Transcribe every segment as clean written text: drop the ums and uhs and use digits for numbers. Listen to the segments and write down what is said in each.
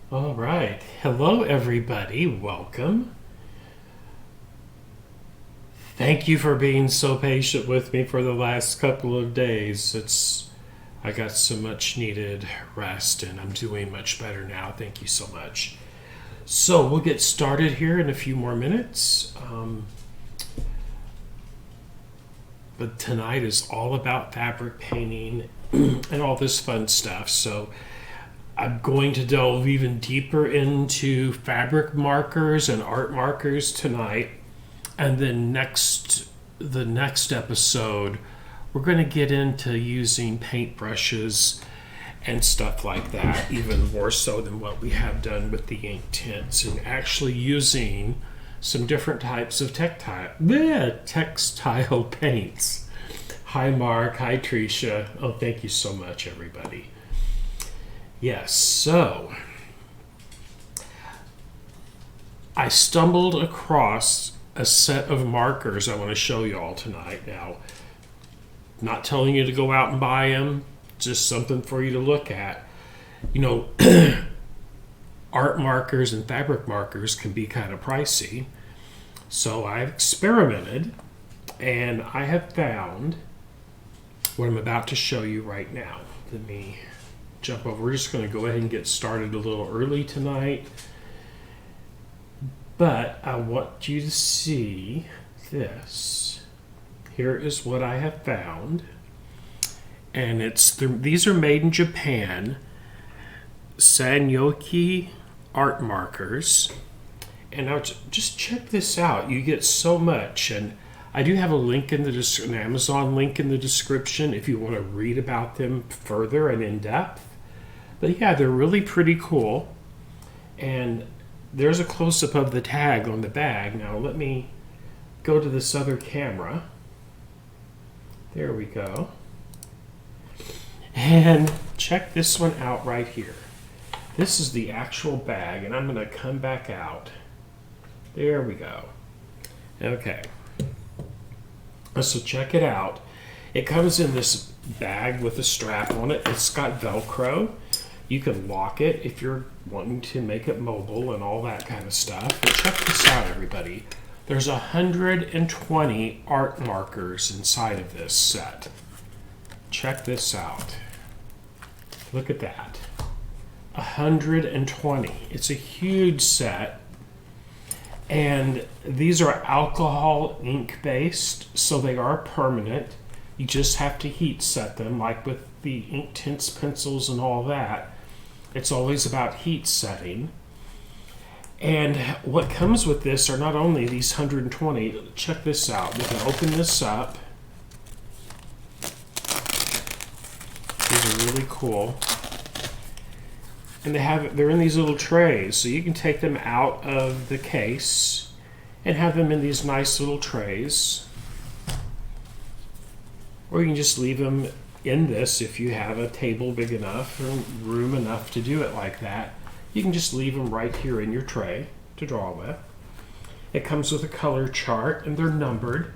All right. Hello, everybody. Welcome. Thank you for being so patient with me for the last couple of days. I got some much needed rest and I'm doing much better now. Thank you so much. So we'll get started here in a few more minutes. But tonight is all about fabric painting and all this fun stuff. So I'm going to delve even deeper into fabric markers and art markers tonight. And then the next episode, we're going to get into using paintbrushes and stuff like that, even more so than what we have done with the ink tints, and actually using some different types of textile paints. Hi, Mark. Hi, Tricia. Oh, thank you so much, everybody. Yes, so I stumbled across a set of markers I want to show you all tonight. Now, not telling you to go out and buy them, just something for you to look at. You know, art markers and fabric markers can be kind of pricey. So I've experimented and I have found what I'm about to show you right now. Let me jump over. We're just going to go ahead and get started a little early tonight. But I want you to see this. Here is what I have found. And these are made in Japan. Sanyoki art markers. And now just check this out. You get so much. And I do have a link in an Amazon link in the description if you want to read about them further and in depth. But yeah, they're really pretty cool. And there's a close-up of the tag on the bag. Now let me go to this other camera. There we go. And check this one out right here. This is the actual bag, and I'm going to come back out. There we go. Okay. So check it out. It comes in this bag with a strap on it. It's got Velcro. You can lock it if you're wanting to make it mobile and all that kind of stuff. But check this out, everybody. There's 120 art markers inside of this set. Check this out. Look at that. 120. It's a huge set. And these are alcohol ink based, so they are permanent. You just have to heat set them, like with the ink tints, pencils, and all that. It's always about heat setting. And what comes with this are not only these 120, check this out. We can open this up. These are really cool. And they're in these little trays, so you can take them out of the case and have them in these nice little trays. Or you can just leave them in this if you have a table big enough or room enough to do it like that. You can just leave them right here in your tray to draw with. It comes with a color chart and they're numbered.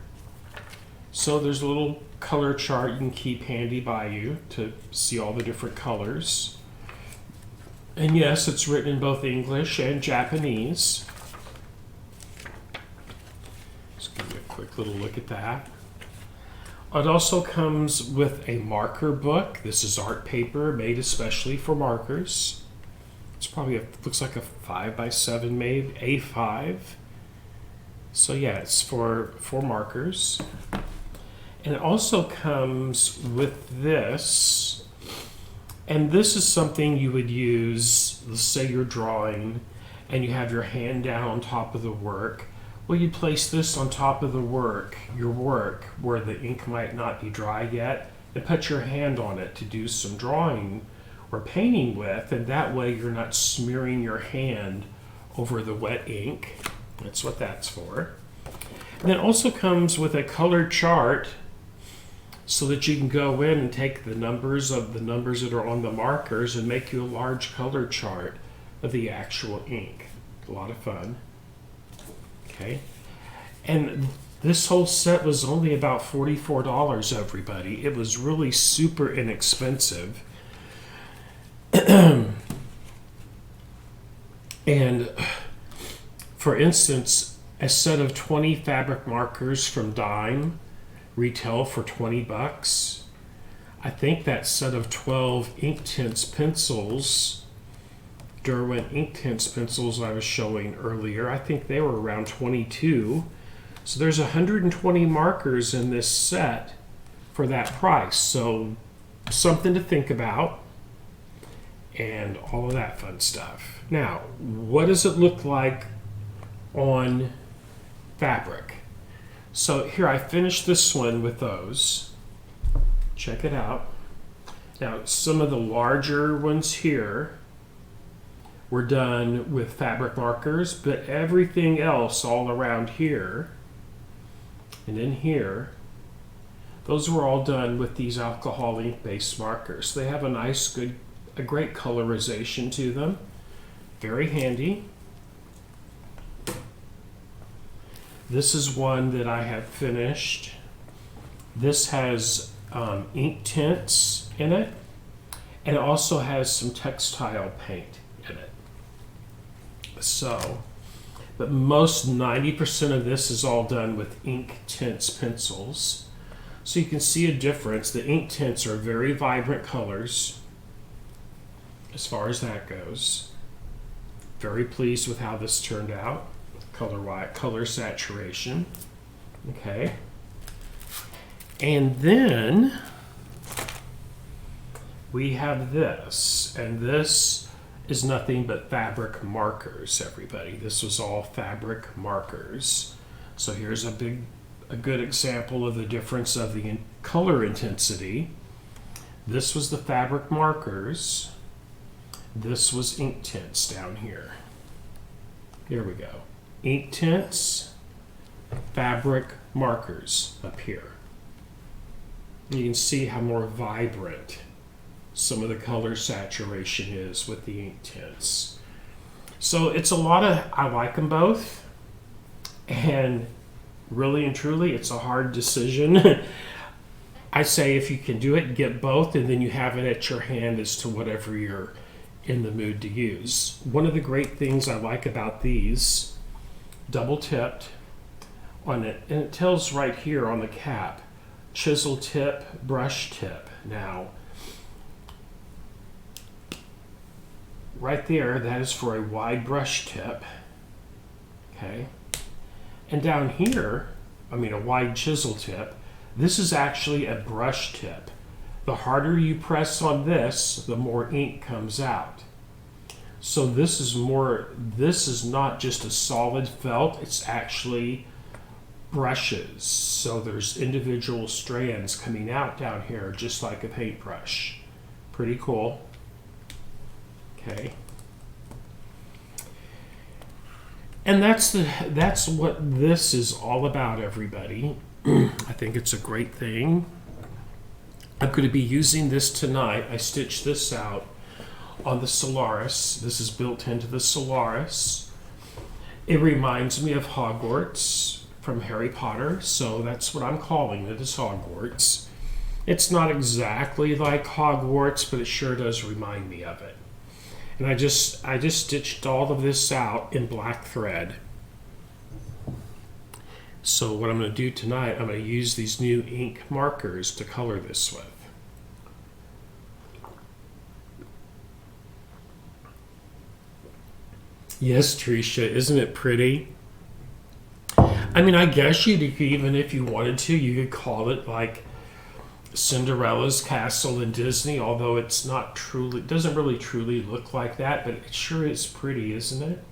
So there's a little color chart you can keep handy by you to see all the different colors. And yes, it's written in both English and Japanese. Just give you a quick little look at that. It also comes with a marker book. This is art paper made especially for markers. It's probably looks like a 5x7 made A5. So yeah, it's for markers. And it also comes with this. And this is something you would use, let's say you're drawing and you have your hand down on top of the work. Well, you place this on top of your work, where the ink might not be dry yet, and put your hand on it to do some drawing or painting with, and that way you're not smearing your hand over the wet ink. That's what that's for. And it also comes with a colored chart so that you can go in and take the numbers that are on the markers and make you a large color chart of the actual ink. A lot of fun. Okay. And this whole set was only about $44, everybody. It was really super inexpensive. And for instance, a set of 20 fabric markers from Dime retail for 20 bucks. I think that set of 12 Inktense pencils, Derwent Inktense pencils I was showing earlier, I think they were around 22. So there's 120 markers in this set for that price. So something to think about and all of that fun stuff. Now, what does it look like on fabric? So here I finished this one with those. Check it out. Now, some of the larger ones here were done with fabric markers, but everything else all around here and in here, those were all done with these alcohol ink based markers. They have a great colorization to them. Very handy. This is one that I have finished. This has Inktense in it, and it also has some textile paint in it. So, but most 90% of this is all done with Inktense pencils. So you can see a difference. The Inktense are very vibrant colors as far as that goes. Very pleased with how this turned out. Color saturation. Okay. And then we have this, and this is nothing but fabric markers, everybody. This was all fabric markers. So here's a good example of the difference of the color intensity. This was the fabric markers. This was Inktense down here. Here we go. Inktense, fabric markers up here. You can see how more vibrant some of the color saturation is with the Inktense. So it's a lot of, I like them both, and really and truly it's a hard decision. I say if you can do it, get both, and then you have it at your hand as to whatever you're in the mood to use. One of the great things I like about these, double tipped on it, and it tells right here on the cap, chisel tip, brush tip. Now, right there, that is for a wide brush tip. Okay. And down here, a wide chisel tip, this is actually a brush tip. The harder you press on this, the more ink comes out. So this is not just a solid felt, it's actually brushes. So there's individual strands coming out down here, just like a paintbrush. Pretty cool. Okay. And that's what this is all about, everybody. I think it's a great thing. I'm going to be using this tonight. I stitched this out on the Solaris. This is built into the Solaris. It reminds me of Hogwarts from Harry Potter, so that's what I'm calling it, is Hogwarts. It's not exactly like Hogwarts, but it sure does remind me of it. And I just stitched all of this out in black thread. So what I'm going to do tonight, I'm going to use these new ink markers to color this with. Yes, Tricia, isn't it pretty? I guess you could, even if you wanted to, you could call it like Cinderella's castle in Disney, although it's not truly, it doesn't really truly look like that, but it sure is pretty, isn't it?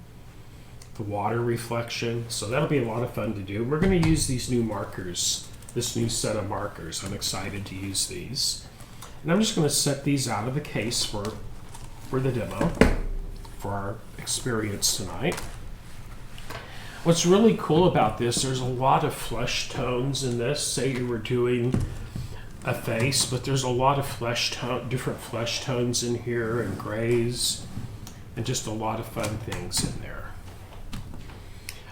The water reflection. So that'll be a lot of fun to do. We're going to use these new markers, this new set of markers. I'm excited to use these. And I'm just going to set these out of the case for the demo, for our experience tonight. What's really cool about this, there's a lot of flesh tones in this. Say you were doing a face, but there's a lot of different flesh tones in here, and grays, and just a lot of fun things in there.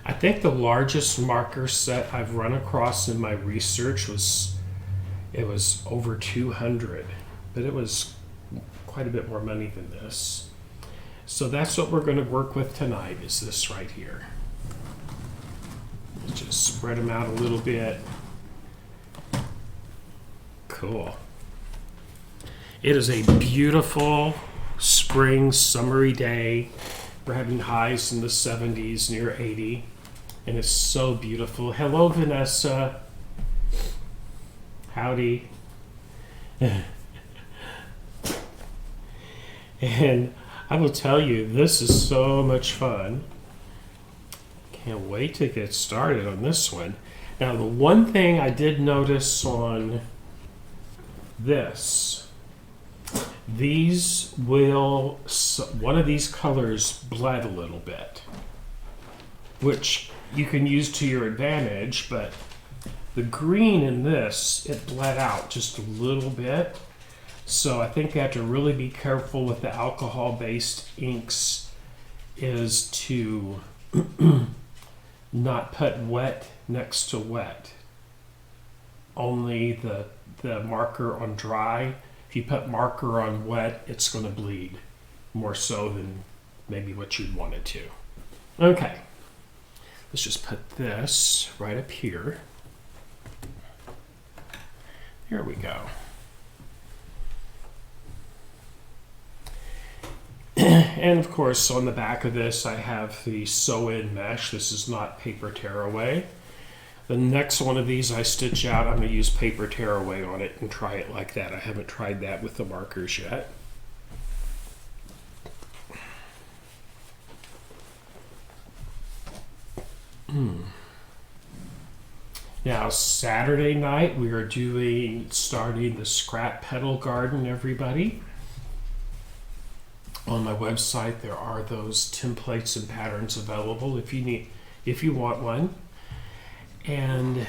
I think the largest marker set I've run across in my research was over 200, but it was quite a bit more money than this. So that's what we're going to work with tonight, is this right here. Let's just spread them out a little bit. Cool. It is a beautiful spring, summery day. We're having highs in the 70s, near 80. And it's so beautiful. Hello, Vanessa. Howdy. And I will tell you, this is so much fun. Can't wait to get started on this one. Now, the one thing I did notice on this, one of these colors bled a little bit, which you can use to your advantage, but the green in this, it bled out just a little bit. So I think you have to really be careful with the alcohol-based inks, is to not put wet next to wet. Only the marker on dry. If you put marker on wet, it's going to bleed more so than maybe what you'd want it to. Okay, let's just put this right up here. Here we go. And of course, on the back of this, I have the sew-in mesh. This is not paper tearaway. The next one of these I stitch out, I'm going to use paper tearaway on it and try it like that. I haven't tried that with the markers yet. Now, Saturday night, we are starting the scrap petal garden, everybody. On my website, there are those templates and patterns available if you want one. And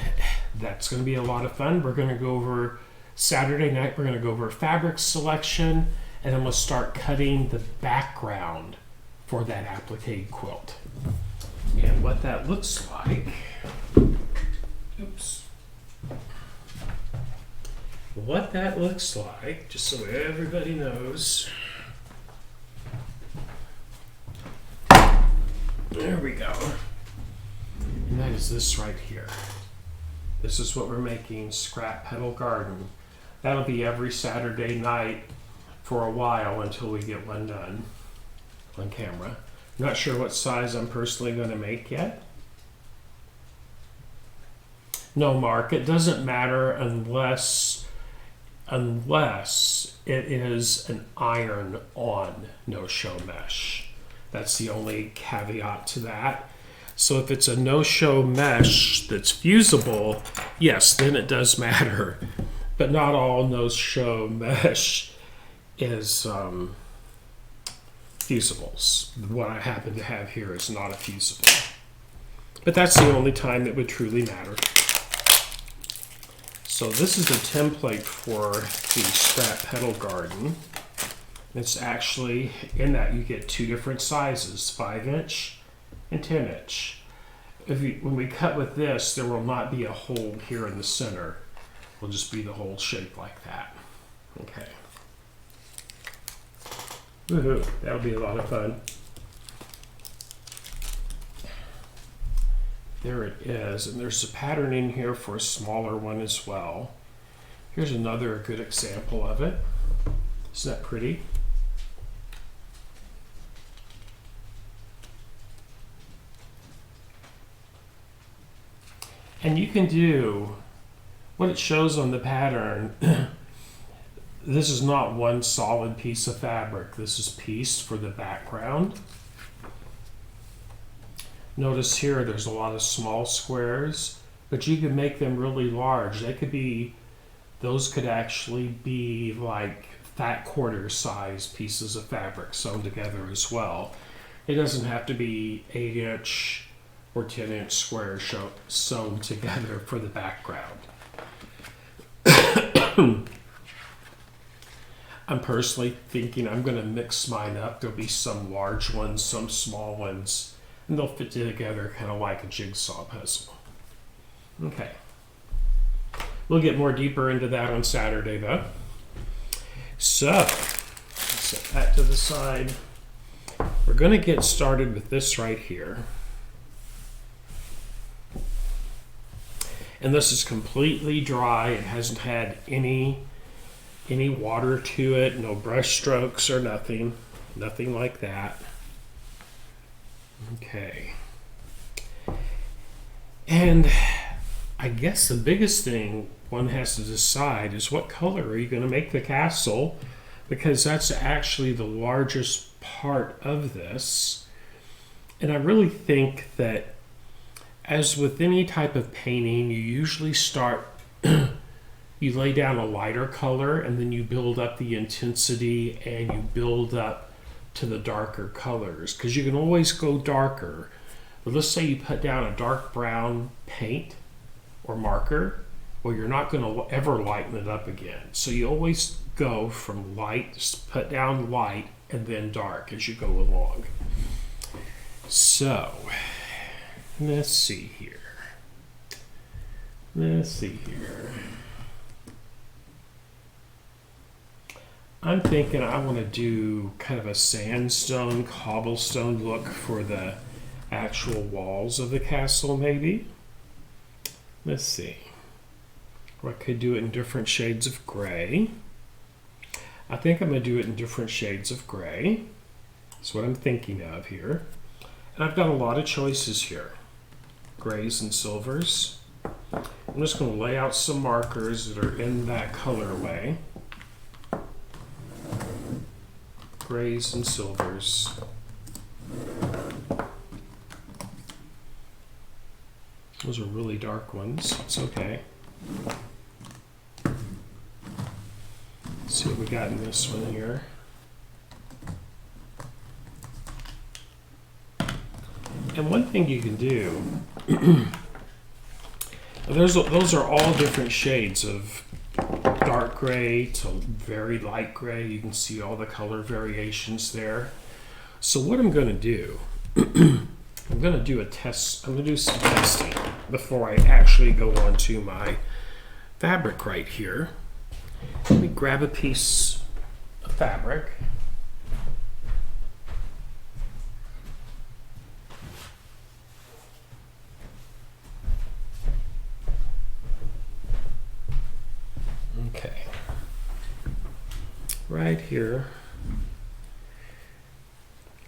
that's going to be a lot of fun. We're going to go over Saturday night, we're going to go over fabric selection, and then we'll start cutting the background for that applique quilt. And what that looks like, what that looks like, just so everybody knows. There we go. And that is this right here. This is what we're making, scrap petal garden. That'll be every Saturday night for a while until we get one done on camera. I'm not sure what size I'm personally going to make yet. No, Mark, it doesn't matter unless it is an iron-on no-show mesh. That's the only caveat to that. So if it's a no-show mesh that's fusible, yes, then it does matter. But not all no-show mesh is fusibles. What I happen to have here is not a fusible. But that's the only time it would truly matter. So this is a template for the scrap petal garden. It's actually, in that you get two different sizes, 5-inch and 10-inch. When we cut with this, there will not be a hole here in the center. It will just be the whole shape like that. Okay. Woohoo, that'll be a lot of fun. There it is, and there's a pattern in here for a smaller one as well. Here's another good example of it. Isn't that pretty? And you can do what it shows on the pattern. This is not one solid piece of fabric. This is pieced for the background. Notice here there's a lot of small squares, but you can make them really large. Those could actually be like fat quarter size pieces of fabric sewn together as well. It doesn't have to be 8-inch or 10-inch squares sewn together for the background. I'm personally thinking I'm going to mix mine up. There'll be some large ones, some small ones, and they'll fit together kind of like a jigsaw puzzle. Okay. We'll get more deeper into that on Saturday, though. So, set that to the side. We're going to get started with this right here. And this is completely dry. It hasn't had any water to it, no brush strokes or nothing like that. Okay. And I guess the biggest thing one has to decide is what color are you going to make the castle, because that's actually the largest part of this. And I really think that, as with any type of painting, you usually start, you lay down a lighter color and then you build up the intensity and you build up to the darker colors, because you can always go darker. But let's say you put down a dark brown paint or marker, well, you're not going to ever lighten it up again. So you always go from light, put down light, and then dark as you go along. So let's see here. I'm thinking I want to do kind of a sandstone, cobblestone look for the actual walls of the castle, maybe. Let's see. Or I could do it in different shades of gray. I think I'm going to do it in different shades of gray. That's what I'm thinking of here. And I've got a lot of choices here. Grays and silvers. I'm just going to lay out some markers that are in that colorway. Grays and silvers. Those are really dark ones. It's okay. Let's see what we got in this one here. And one thing you can do, those are all different shades of dark gray to very light gray. You can see all the color variations there. So what I'm going to do, I'm going to do a test. I'm going to do some testing before I actually go on to my fabric right here. Let me grab a piece of fabric. Okay. Right here.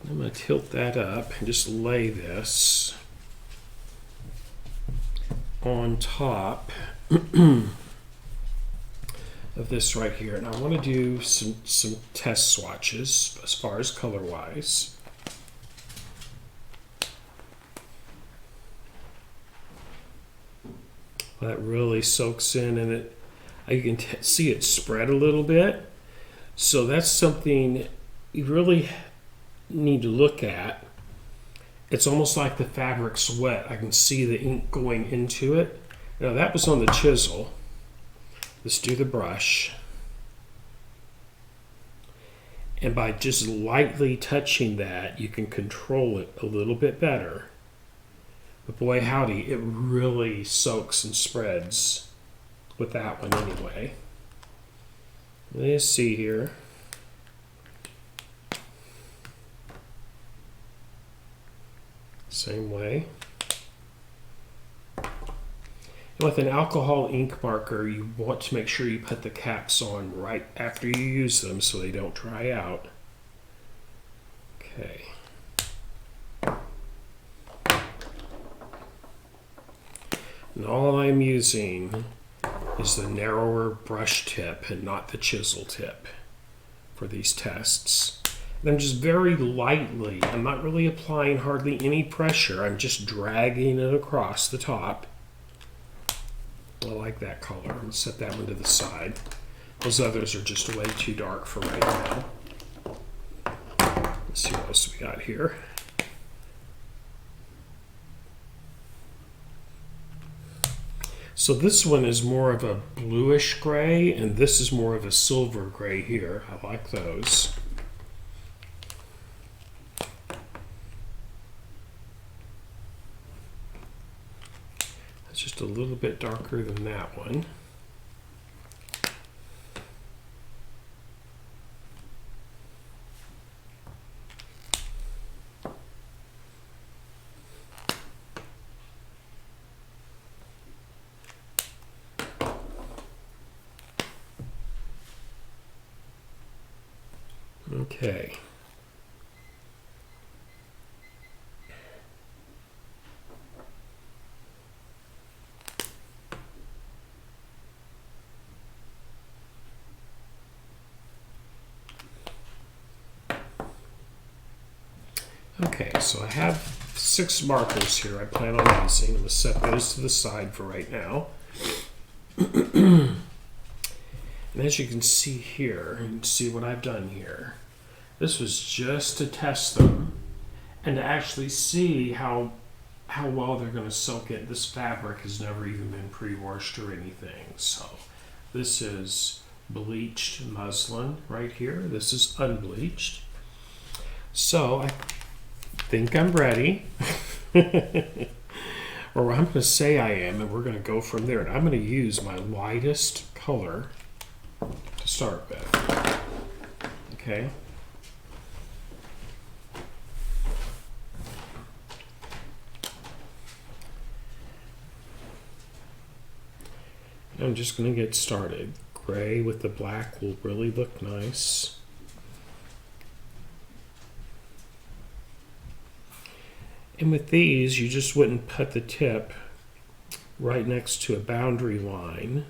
I'm going to tilt that up and just lay this on top of this right here. And I want to do some test swatches as far as color wise. That really soaks in, and you can see it spread a little bit. So that's something you really need to look at. It's almost like the fabric's wet. I can see the ink going into it. Now that was on the chisel. Let's do the brush. And by just lightly touching that, you can control it a little bit better. But boy howdy, it really soaks and spreads with that one anyway. Let's see here. Same way. And with an alcohol ink marker, you want to make sure you put the caps on right after you use them so they don't dry out. Okay. And all I'm using is the narrower brush tip and not the chisel tip for these tests. And I'm just very lightly, I'm not really applying hardly any pressure, I'm just dragging it across the top. I like that color. I'm going to set that one to the side. Those others are just way too dark for right now. Let's see what else we got here. So this one is more of a bluish gray, and this is more of a silver gray here. I like those. That's just a little bit darker than that one. Okay. Okay, so I have 6 markers here I plan on using. I'm going to set those to the side for right now. And as you can see here, you can see what I've done here. This was just to test them and to actually see how well they're going to soak it. This fabric has never even been pre-washed or anything. So this is bleached muslin right here. This is unbleached. So I think I'm ready. Or I'm going to say I am, and we're going to go from there. And I'm going to use my lightest color to start with. Okay. I'm just going to get started. Gray with the black will really look nice. And with these, you just wouldn't put the tip right next to a boundary line.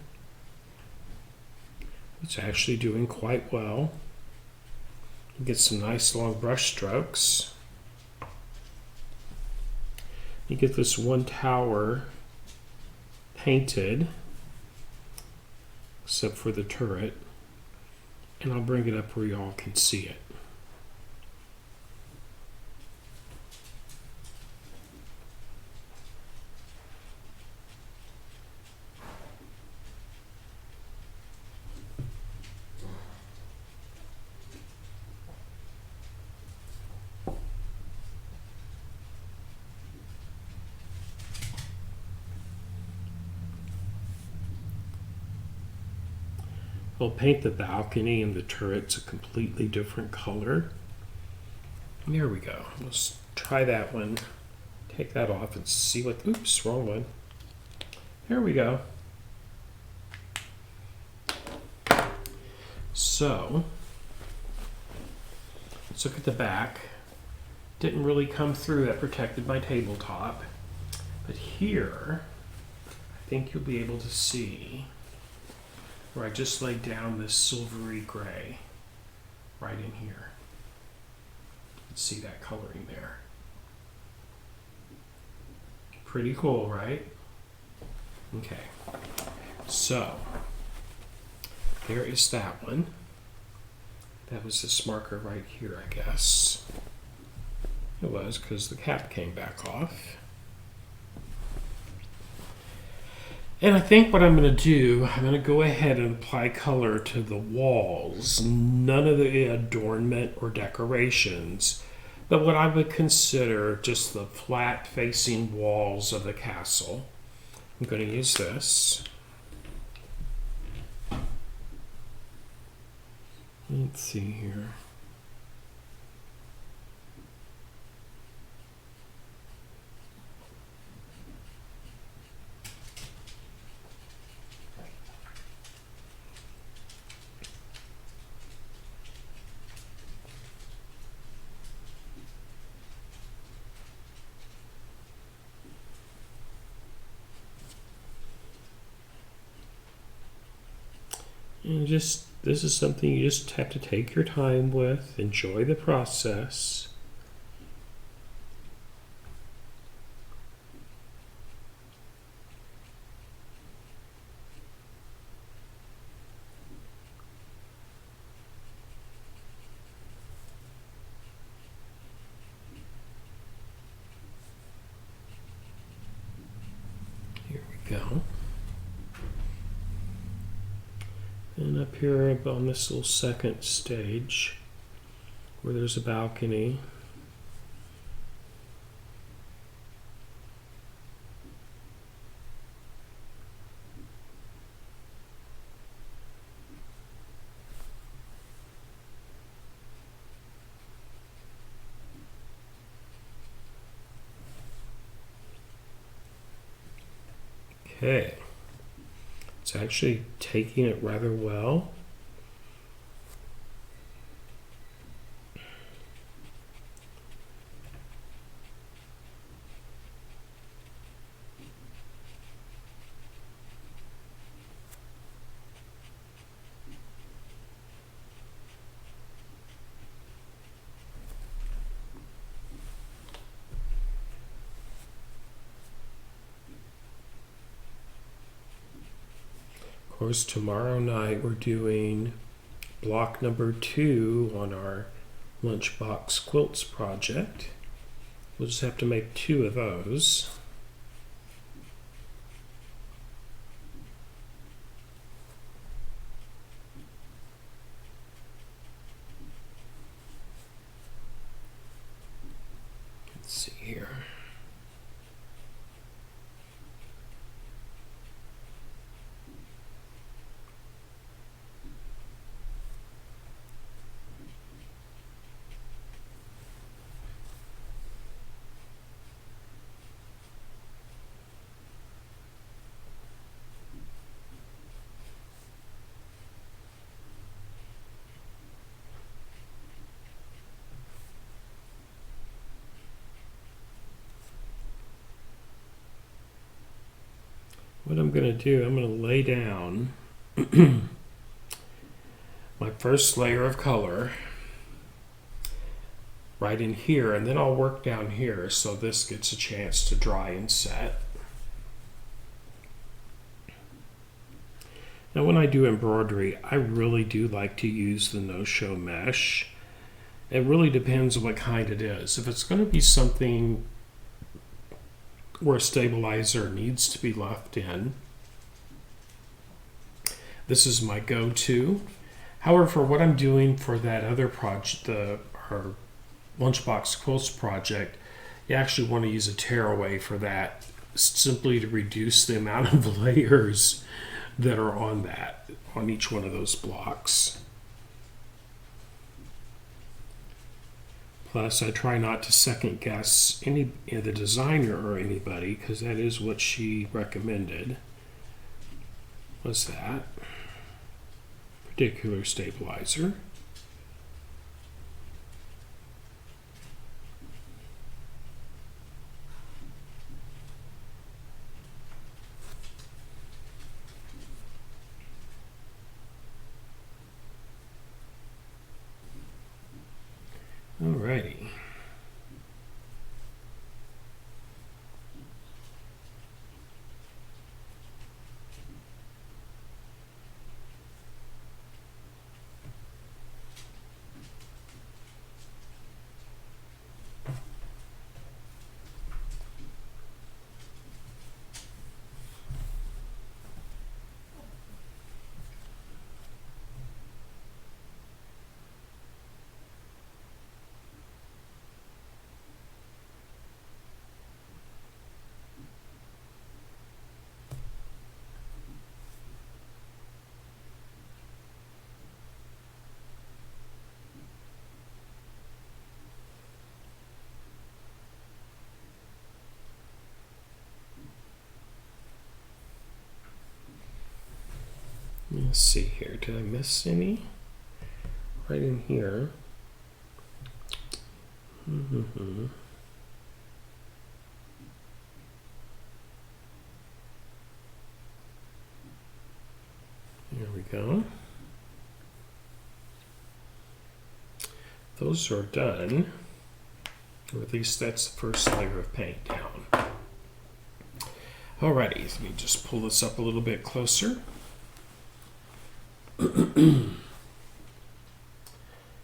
It's actually doing quite well. You get some nice long brush strokes. You get this one tower painted, except for the turret. And I'll bring it up where y'all can see it. We'll paint the balcony and the turret's a completely different color. There we go. Let's try that one. Take that off and see what, oops, wrong one. There we go. So, let's look at the back. Didn't really come through, that protected my tabletop. But here, I think you'll be able to see where I just laid down this silvery gray right in here. Let's see that coloring there. Pretty cool, right? Okay, so there is that one. That was this marker right here, I guess. It was, because the cap came back off. And I think what I'm going to do, I'm going to go ahead and apply color to the walls. None of the adornment or decorations, but what I would consider just the flat facing walls of the castle. I'm going to use this. Let's see here. And just, this is something you just have to take your time with, enjoy the process. Here we go. And up here on this little second stage, where there's a balcony, okay. It's actually taking it rather well. course, tomorrow night we're doing block number 2 on our Lunchbox Quilts project. We'll just have to make 2 of those. Let's see here. What I'm going to do, I'm going to lay down my first layer of color right in here, and then I'll work down here so this gets a chance to dry and set. Now when I do embroidery, I really do like to use the no-show mesh. It really depends on what kind it is. If it's going to be something where a stabilizer needs to be left in, this is my go-to. However, for what I'm doing for that other project, our Lunchbox Quilts project, you actually want to use a tearaway for that, simply to reduce the amount of layers that are on each one of those blocks. Plus, I try not to second guess the designer or anybody, because that is what she recommended. Was that particular stabilizer? Alrighty. Let's see here. Did I miss any? Right in here. There we go. Those are done. Or at least that's the first layer of paint down. Alrighty, let me just pull this up a little bit closer.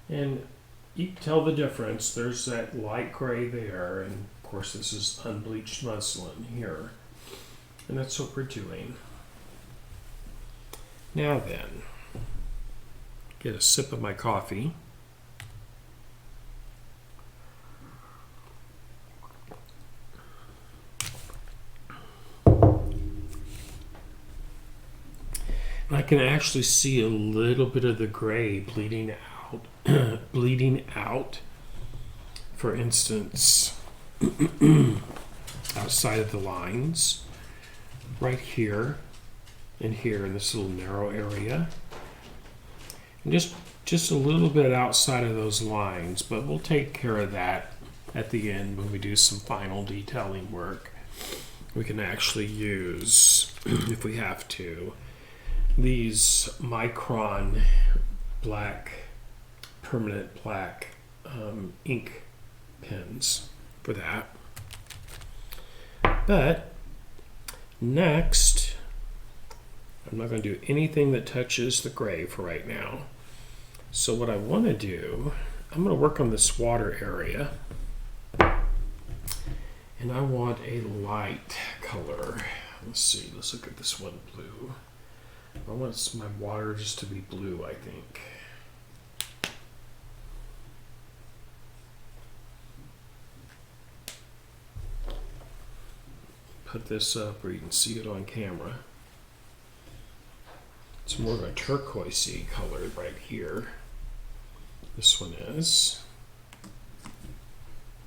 And you can tell the difference. There's that light gray there, and of course this is unbleached muslin here. And that's what we're doing. Now then, get a sip of my coffee. I can actually see a little bit of the gray bleeding out. For instance, outside of the lines, right here and here in this little narrow area, and just a little bit outside of those lines, but we'll take care of that at the end when we do some final detailing work. We can actually use, if we have to, these Micron black, permanent black ink pens for that. But next, I'm not going to do anything that touches the gray for right now. So what I want to do, I'm going to work on this water area. And I want a light color. Let's see, let's look at this one blue. I want my water just to be blue, I think. Put this up where you can see it on camera. It's more of a turquoisey color right here. This one is.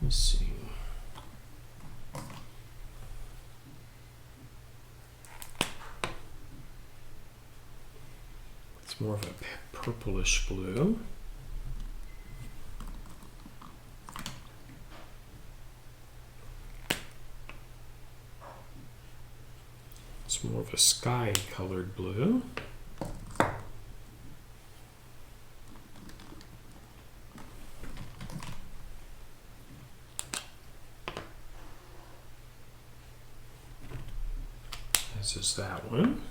Let's see. It's more of a purplish blue. It's more of a sky colored blue. This is that one.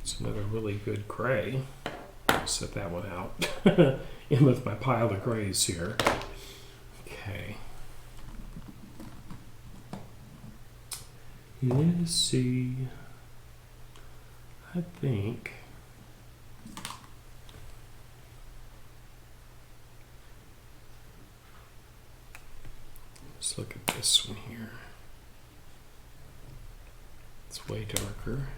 It's another really good gray. I'll set that one out in with my pile of grays here. Okay. Let's see. I think let's look at this one here. It's way darker.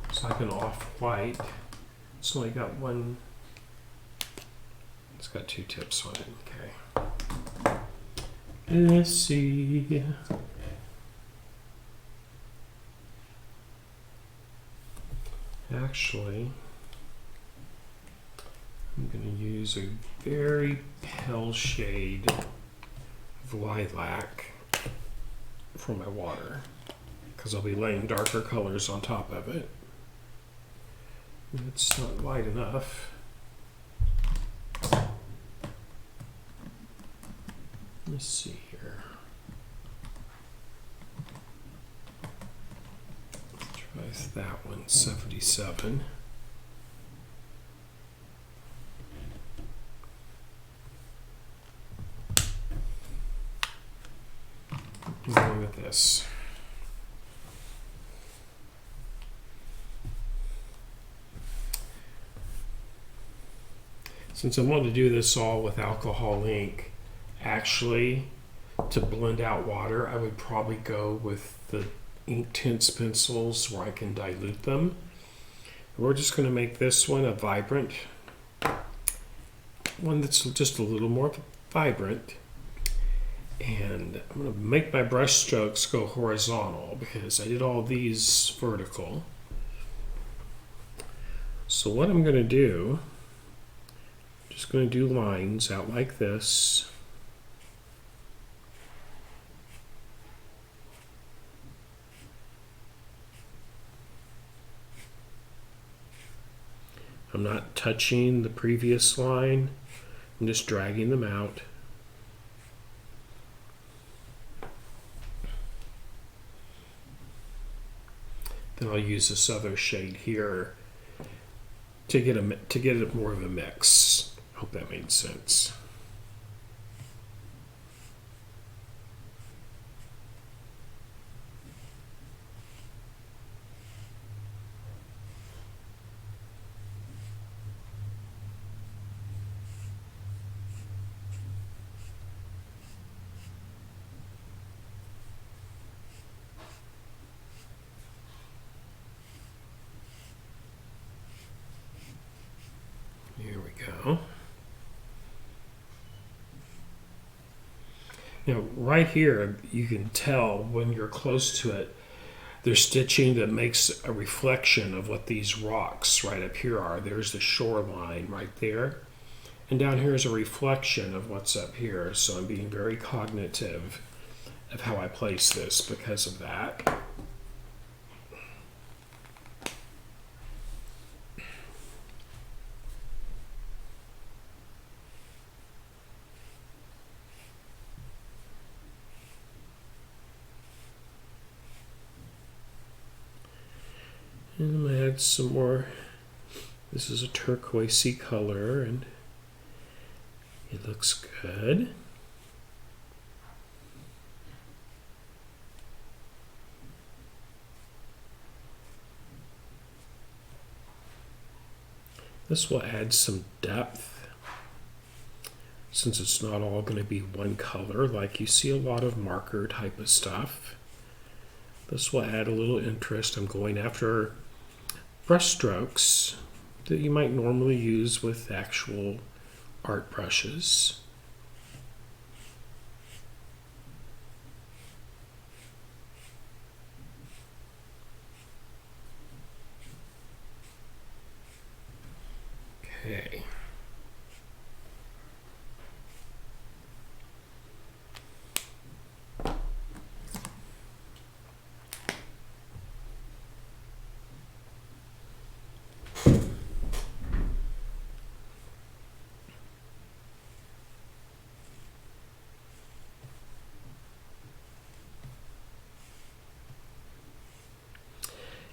It's like an off-white. It's only got one. It's got two tips on it. Okay. Let's see. Actually, I'm going to use a very pale shade of lilac for my water because I'll be laying darker colors on top of it. It's not light enough. Let's see here. Let's try that one, 77. I'm going with this. Since I wanted to do this all with alcohol ink, actually, to blend out water, I would probably go with the Inktense pencils where I can dilute them. We're just going to make this one a vibrant, one that's just a little more vibrant. And I'm going to make my brush strokes go horizontal because I did all these vertical. So what I'm going to do, just going to do lines out like this. I'm not touching the previous line. I'm just dragging them out. Then I'll use this other shade here to get it more of a mix. Hope that made sense. go. Now, right here, you can tell when you're close to it, there's stitching that makes a reflection of what these rocks right up here are. There's the shoreline right there. And down here is a reflection of what's up here. So I'm being very cognitive of how I place this because of that. And I'm going to add some more. This is a turquoisey color and it looks good. This will add some depth since it's not all going to be one color like you see a lot of marker type of stuff. This will add a little interest. I'm going after brush strokes that you might normally use with actual art brushes. Okay.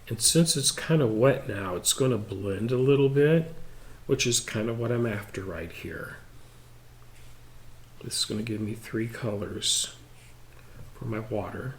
And since it's kind of wet now, it's going to blend a little bit, which is kind of what I'm after right here. This is going to give me 3 colors for my water.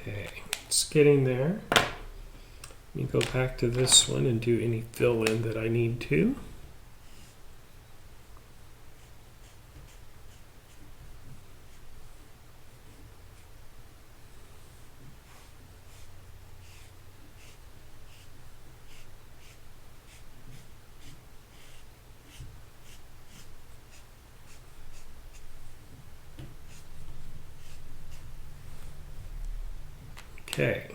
Okay, it's getting there. Let me go back to this one and do any fill in that I need to. Okay.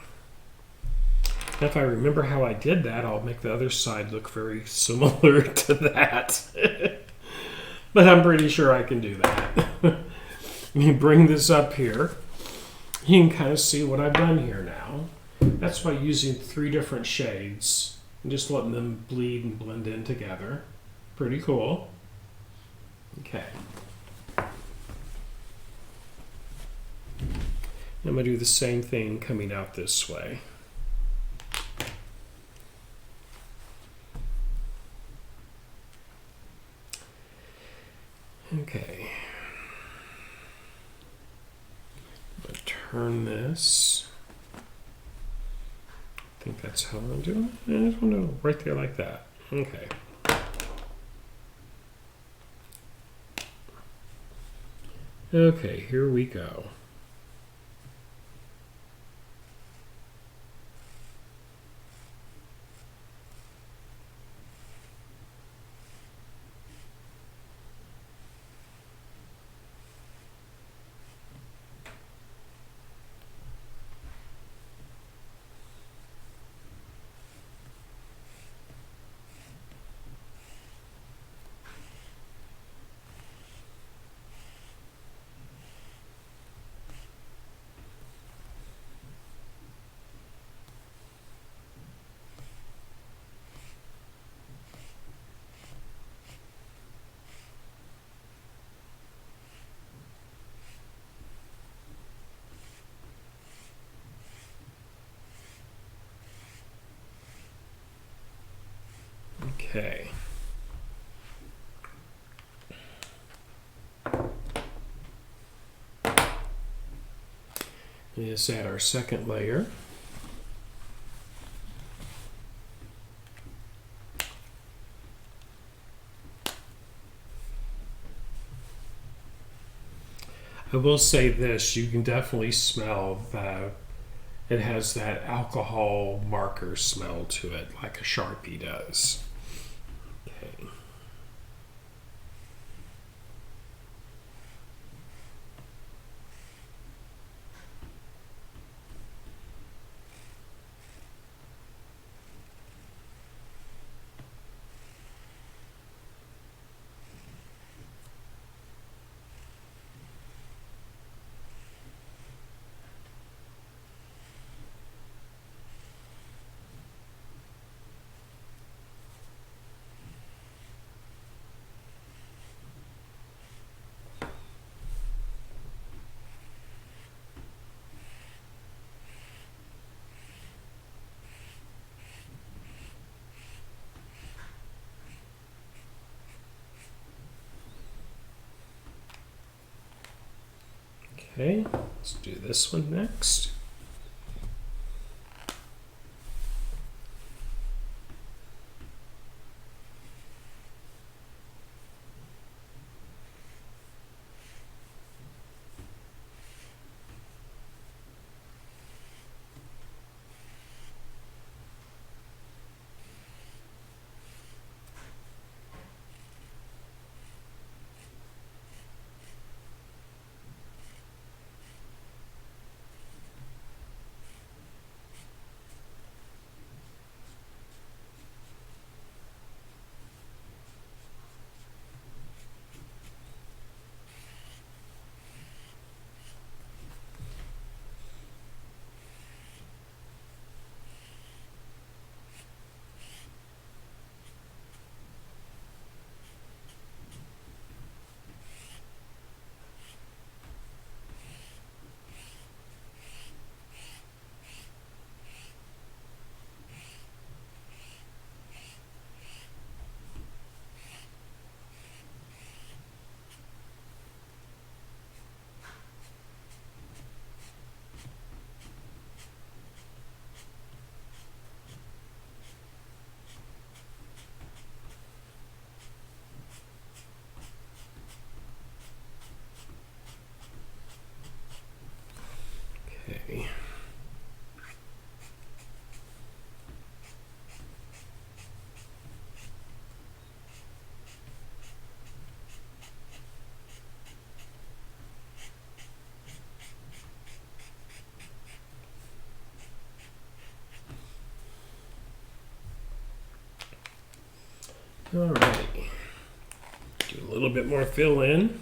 Now if I remember how I did that, I'll make the other side look very similar to that. But I'm pretty sure I can do that. Let me bring this up here. You can kind of see what I've done here now. That's by using 3 different shades and just letting them bleed and blend in together. Pretty cool. Okay. I'm going to do the same thing coming out this way. Okay. I'm going to turn this. I think that's how I'm doing it. I just want to right there like that. Okay. Okay, here we go. Okay. Let's add our second layer. I will say this, you can definitely smell that it has that alcohol marker smell to it, like a Sharpie does. Okay. Okay, let's do this one next. Okay. All right. Do a little bit more fill in.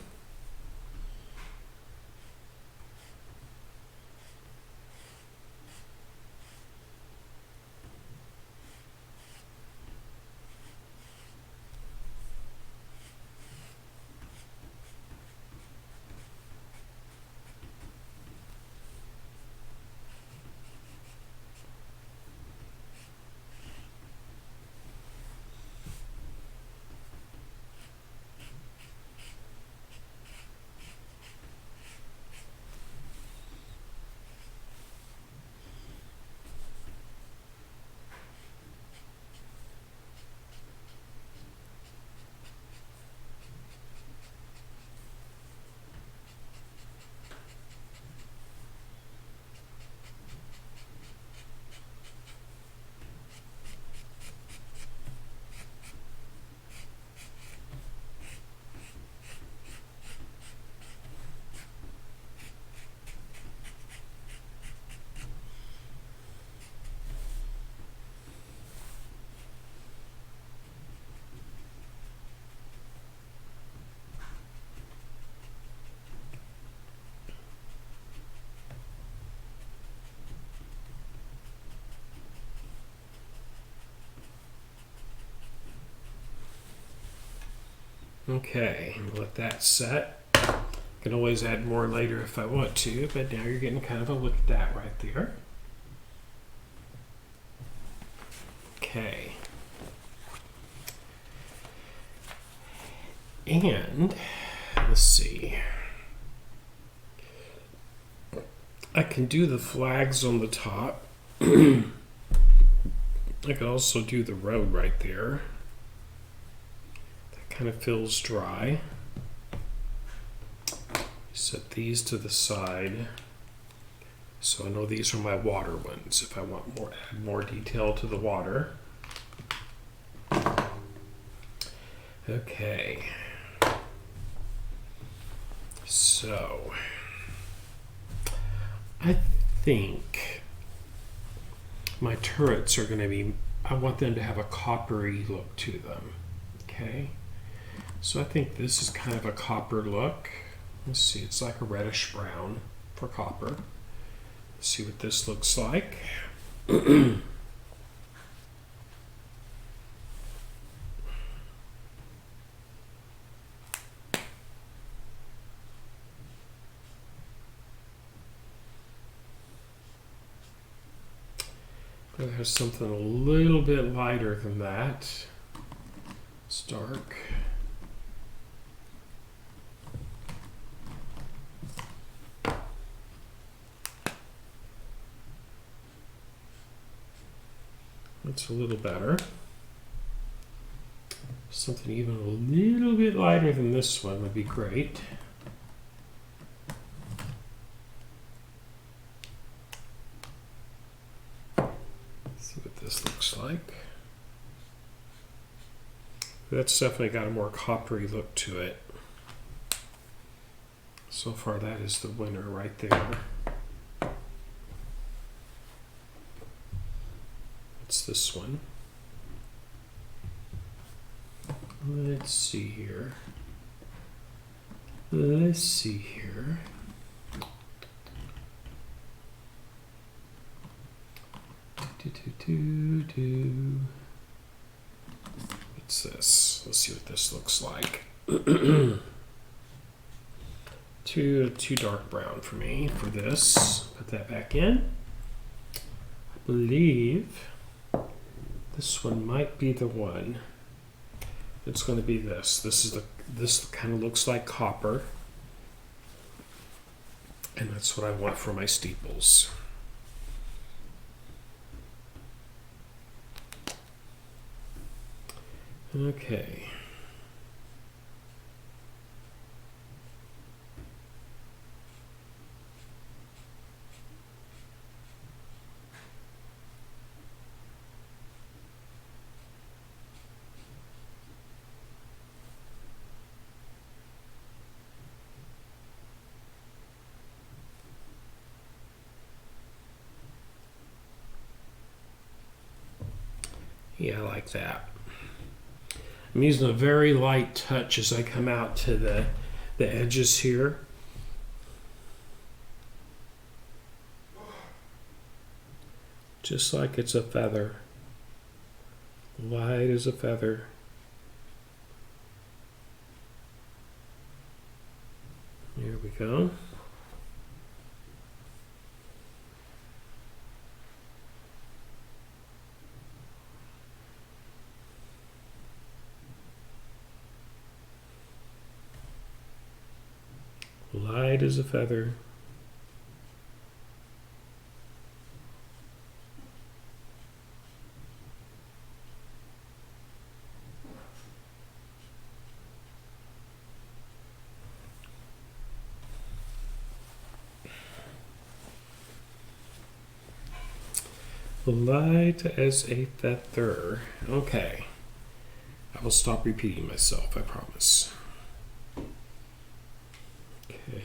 Okay, let that set. Can always add more later if I want to, but now you're getting kind of a look at that right there. Okay. And let's see. I can do the flags on the top. I could also do the road right there. That kind of feels dry. Set these to the side. So I know these are my water ones. If I want more, add more detail to the water. Okay. So I think my turrets are going to be, I want them to have a coppery look to them. Okay. So I think this is kind of a copper look. Let's see, it's like a reddish brown for copper. Let's see what this looks like. There's something a little bit lighter than that. It's dark. That's a little better. Something even a little bit lighter than this one would be great. See what this looks like. That's definitely got a more coppery look to it. So far, that is the winner right there. It's this one. Let's see here. Let's see here. What's this? Let's see what this looks like. Too dark brown for me for this. Put that back in. I believe this one might be the one. It's going to be this. This kind of looks like copper. And that's what I want for my steeples. Okay. Yeah, I like that. I'm using a very light touch as I come out to the edges here. Just like it's a feather. Light as a feather. There we go. Light as a feather. Light as a feather. Okay. I will stop repeating myself, I promise. Okay.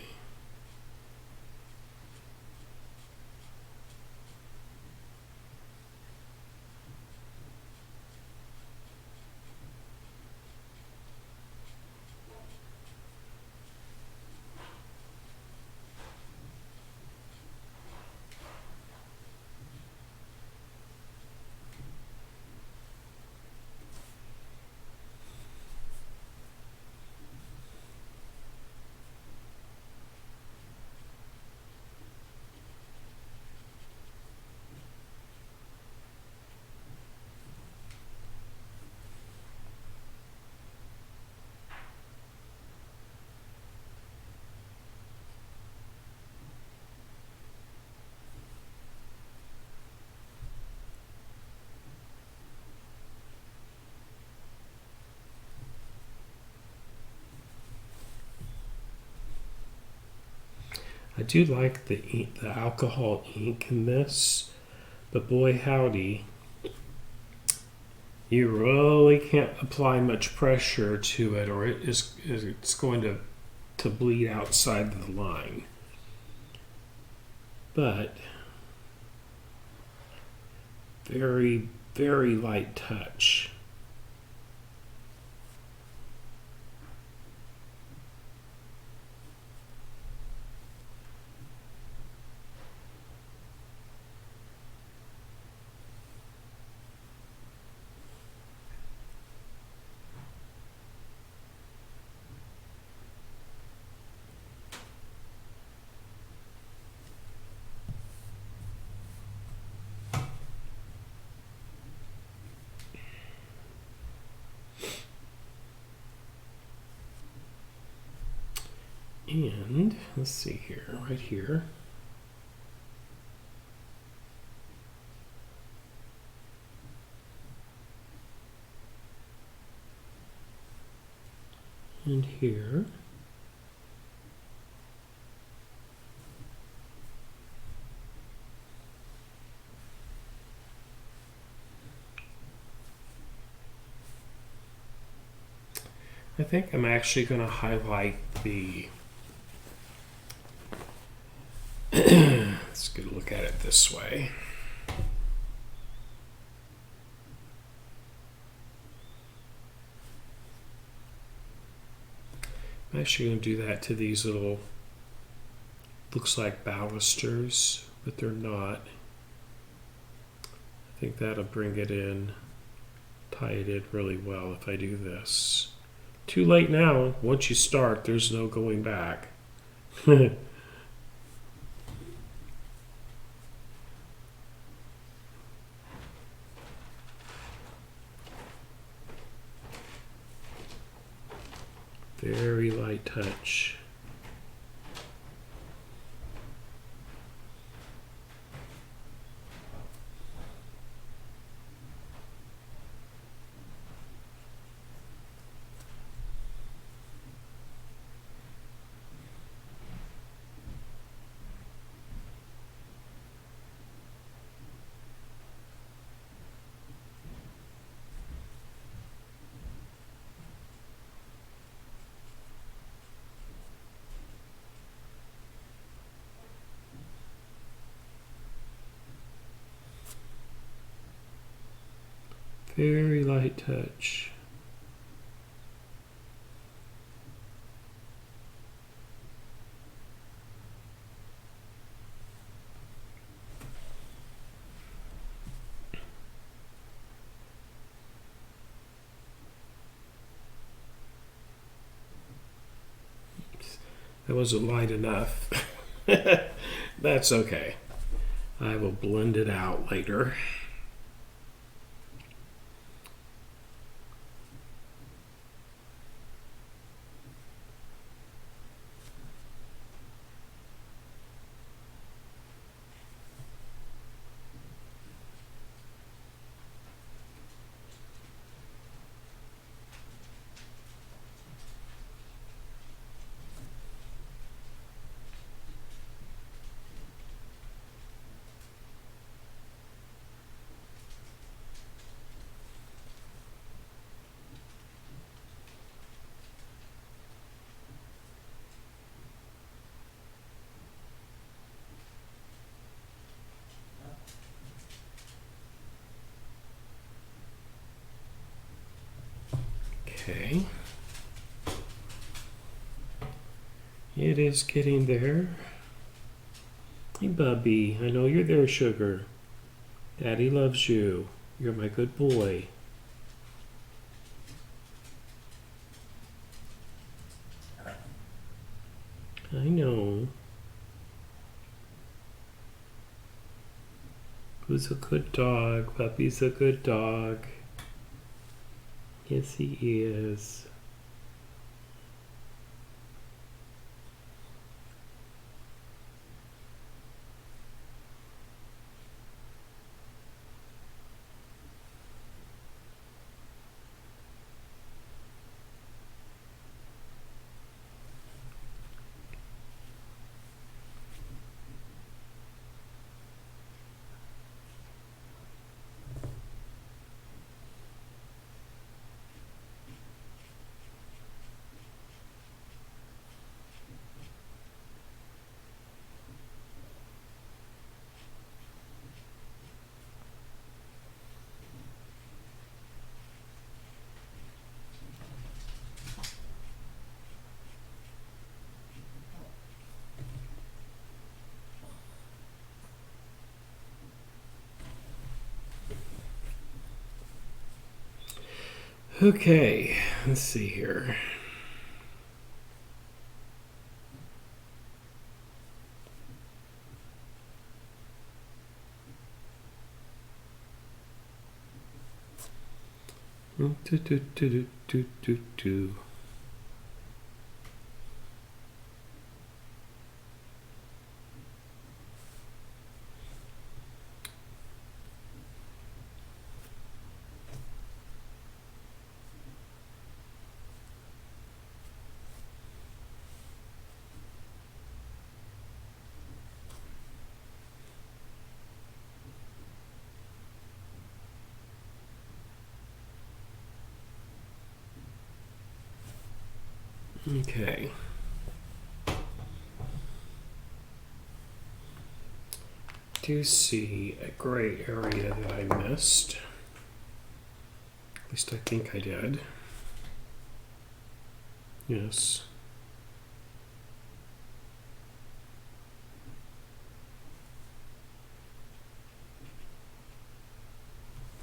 I do like the alcohol ink in this, but boy howdy, you really can't apply much pressure to it, or it's going to bleed outside the line. But very, very light touch. And let's see here, right here. And here. I think I'm actually going to highlight the. Let's get a look at it this way. I'm actually going to do that to these little, looks like balusters, but they're not. I think that'll bring it in, tie it in really well if I do this. Too late now. Once you start, there's no going back. Very light touch. Very light touch. Oops. That wasn't light enough. That's okay. I will blend it out later. Okay. It is getting there. Hey, Bubby. I know you're there, sugar. Daddy loves you. You're my good boy. I know. Who's a good dog? Bubby's a good dog. Yes, he is. Okay, let's see here. Do, do, do, do, do, do. Okay. Do see a gray area that I missed. At least I think I did. Yes.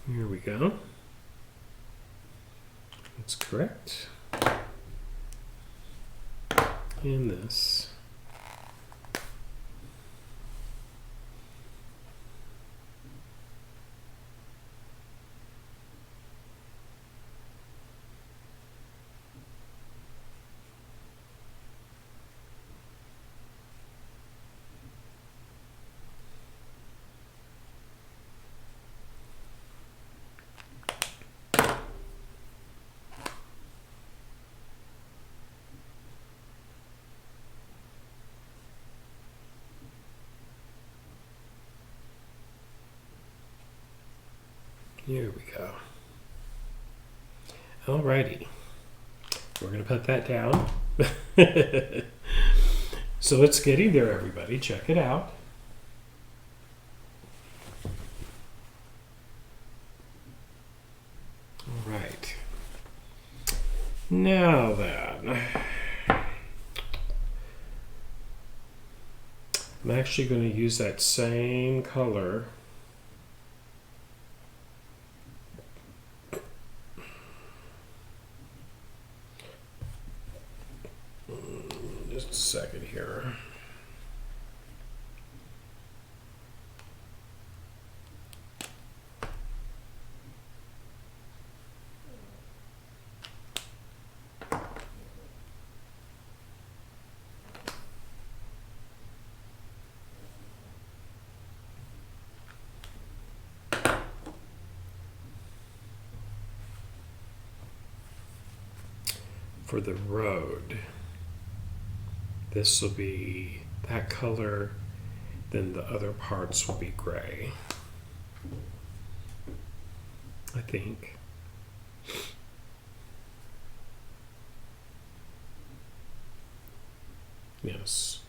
Here we go. That's correct. And this. Here we go. Alrighty. We're going to put that down. So it's getting there, everybody. Check it out. All right. Now then, I'm actually going to use that same color. Just a second here. For the road, this will be that color, then the other parts will be gray, I think. Yes.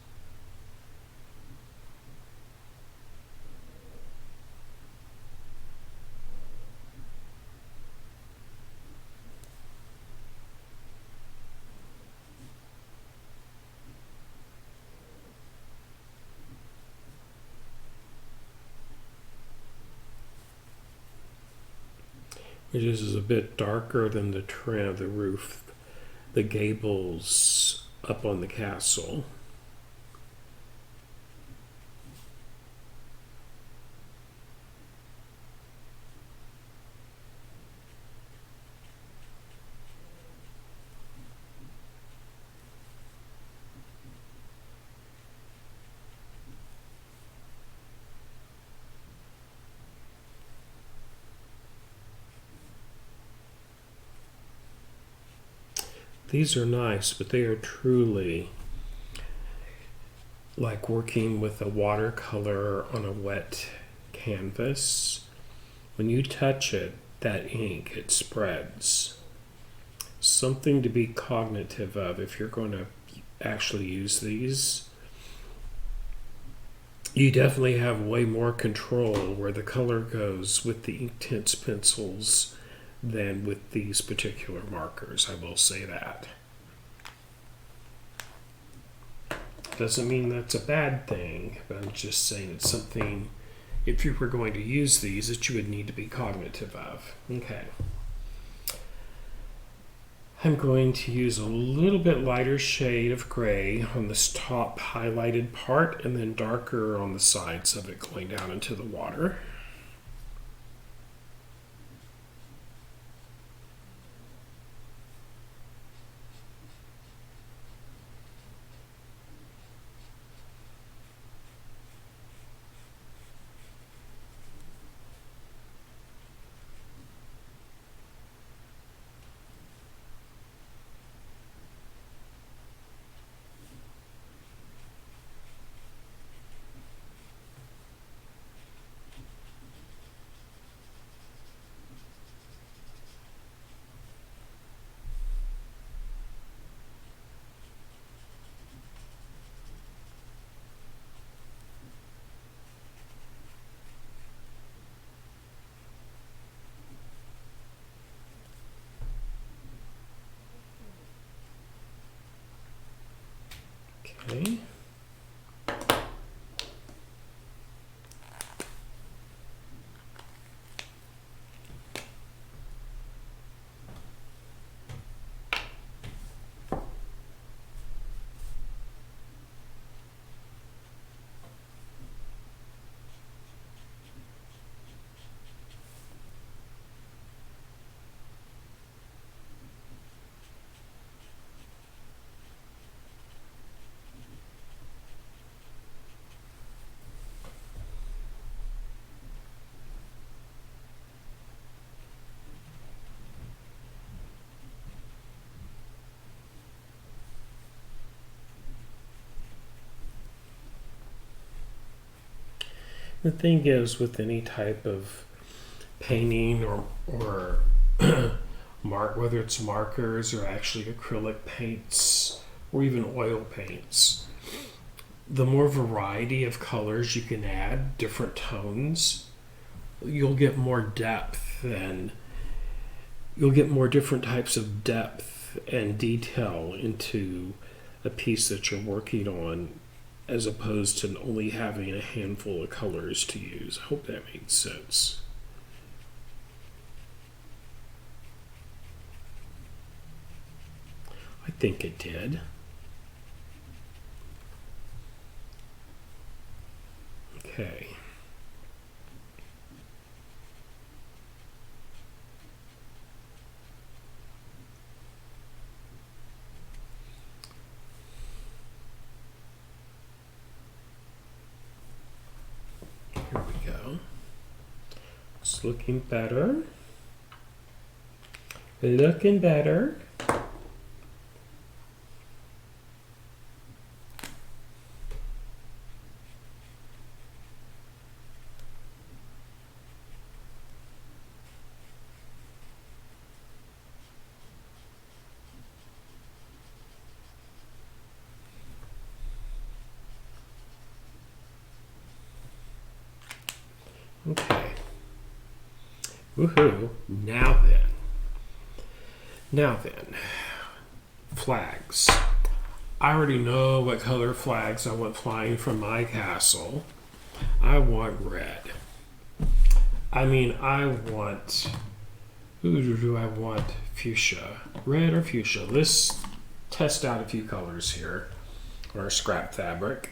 Which is a bit darker than the trim of the roof, the gables up on the castle. These are nice, but they are truly like working with a watercolor on a wet canvas. When you touch it, that ink, it spreads. Something to be cognitive of if you're going to actually use these. You definitely have way more control where the color goes with the Inktense pencils than with these particular markers. I will say that. Doesn't mean that's a bad thing, but I'm just saying it's something, if you were going to use these, that you would need to be cognitive of. Okay. I'm going to use a little bit lighter shade of gray on this top highlighted part and then darker on the sides of it going down into the water. Okay. The thing is, with any type of painting or whether it's markers or actually acrylic paints or even oil paints, the more variety of colors you can add, different tones, you'll get more depth and you'll get more different types of depth and detail into a piece that you're working on, as opposed to only having a handful of colors to use. I hope that made sense. I think it did. Okay. Here we go. It's looking better. Looking better. Okay. Woohoo. Now then, flags. I already know what color flags I want flying from my castle. I want red. I mean, who do I want? Fuchsia. Red or fuchsia? Let's test out a few colors here. Or scrap fabric.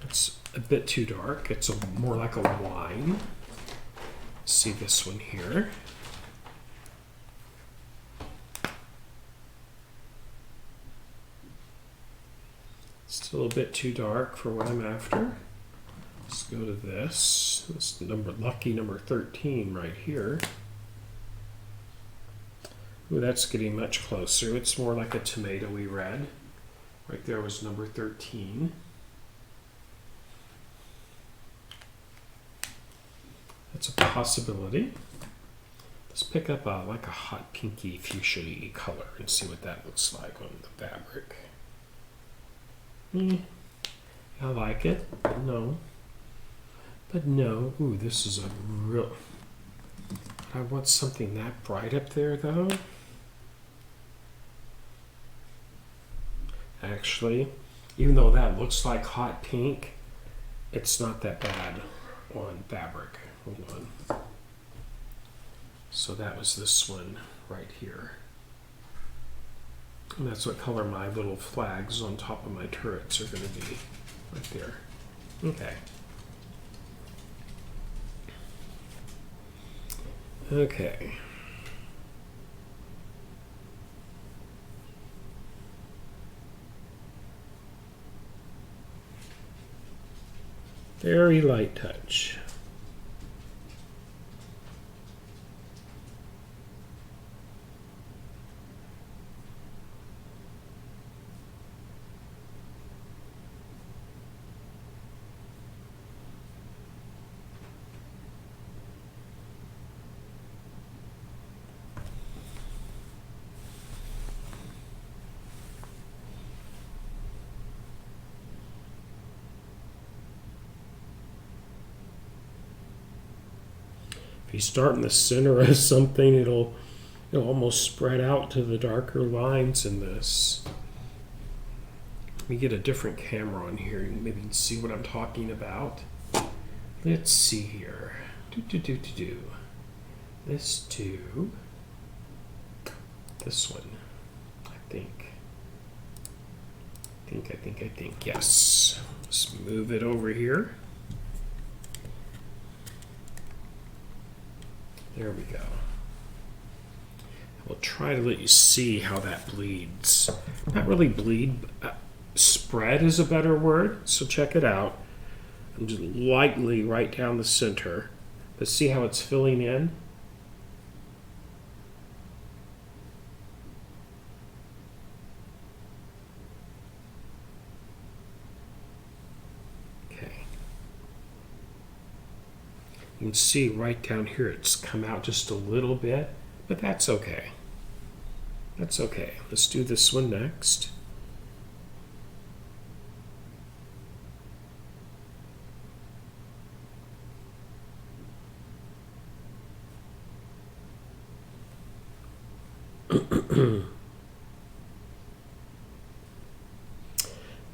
It's a bit too dark. It's more like a wine. See this one here. Still a bit too dark for what I'm after. Let's go to this. This lucky number 13 right here. Ooh, that's getting much closer. It's more like a tomatoey red. Right there was number 13. That's a possibility. Let's pick up like a hot pinky fuchsia color and see what that looks like on the fabric. I like it, but no. Ooh, this is a real... I want something that bright up there, though. Actually, even though that looks like hot pink, it's not that bad. on fabric. Hold on. So that was this one right here. And that's what color my little flags on top of my turrets are going to be, right there. Okay. Okay. Very light touch. If you start in the center of something, it'll almost spread out to the darker lines in this. Let me get a different camera on here. Maybe you can see what I'm talking about. Let's see here. Let's do this one. I think. Yes. Let's move it over here. There we go. We'll try to let you see how that bleeds. Not really bleed, spread is a better word, so check it out. I'm just lightly right down the center, but see how it's filling in? You can see right down here it's come out just a little bit, but that's okay. That's okay. Let's do this one next.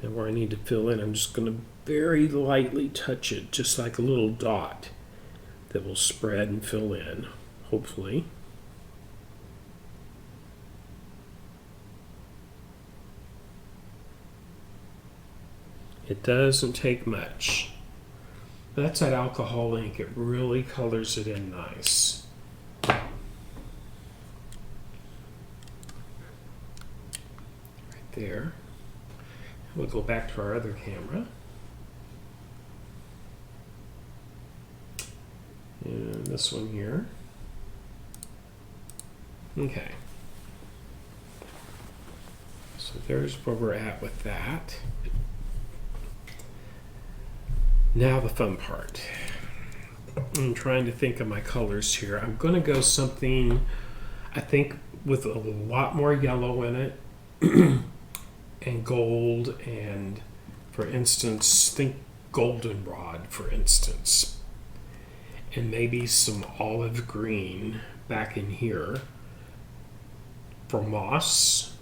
And where I need to fill in, I'm just going to very lightly touch it, just like a little dot that will spread and fill in, hopefully. It doesn't take much. That's that alcohol ink. It really colors it in nice. Right there. We'll go back to our other camera. And this one here. Okay. So there's where we're at with that. Now the fun part. I'm trying to think of my colors here. I'm going to go something, I think, with a lot more yellow in it. And gold, and for instance, think goldenrod, for instance. And maybe some olive green back in here for moss.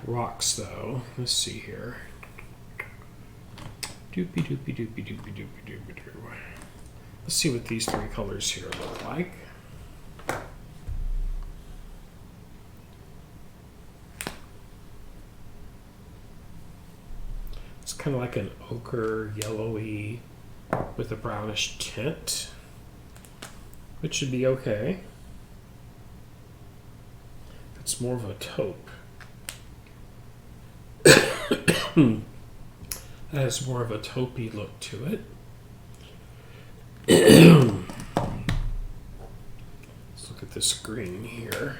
Rocks though, let's see here. Doopy doopy doopy doopy doopy doopy doo. Let's see what these three colors here look like. It's kind of like an ochre, yellowy with a brownish tint, which should be okay. It's more of a taupe. That has more of a taupey look to it. Let's look at this green here.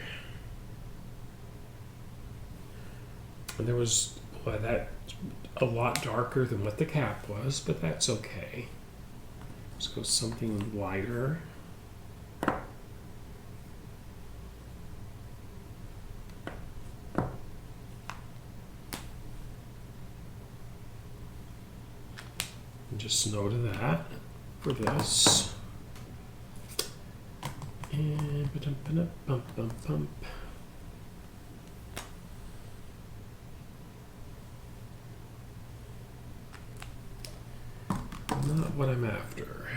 And there was that a lot darker than what the cap was, but that's okay. Let's go something lighter. And just note of that for this. And bump, bump, bump. Not what I'm after.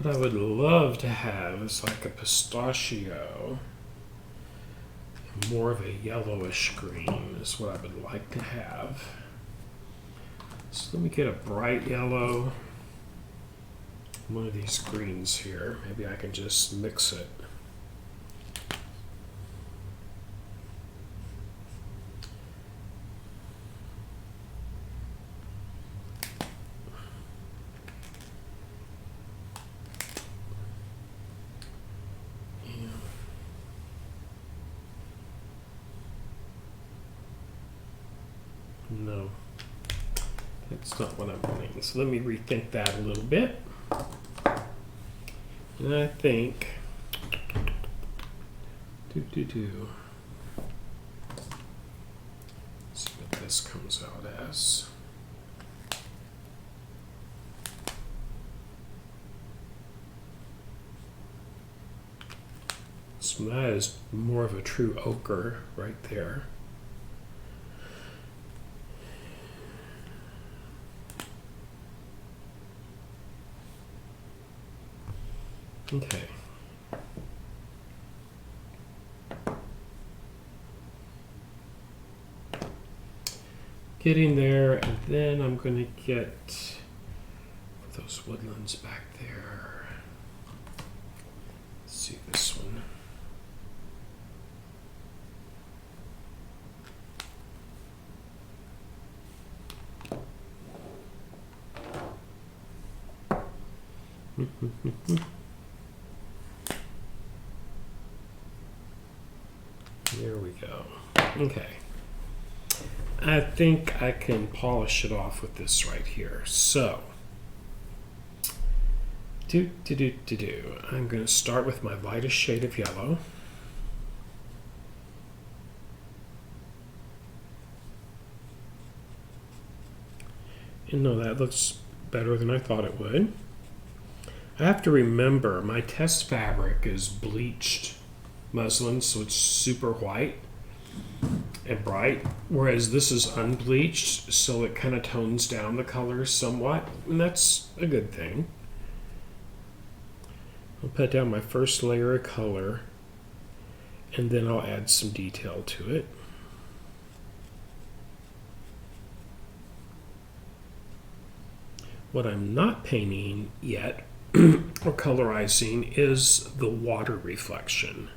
What I would love to have is like a pistachio, more of a yellowish green is what I would like to have. So let me get a bright yellow, one of these greens here. Maybe I can just mix it. No, that's not what I'm wanting. So let me rethink that a little bit. And I think, see what this comes out as. So that is more of a true ochre right there. Okay. Getting there, and then I'm going to get those woodlands back there. Let's see this one. There we go. Okay. I think I can polish it off with this right here. So, I'm going to start with my lightest shade of yellow. And no, that looks better than I thought it would. I have to remember my test fabric is bleached muslin, so it's super white and bright, whereas this is unbleached, so it kind of tones down the colors somewhat, and that's a good thing. I'll put down my first layer of color, and then I'll add some detail to it. What I'm not painting yet or colorizing is the water reflection.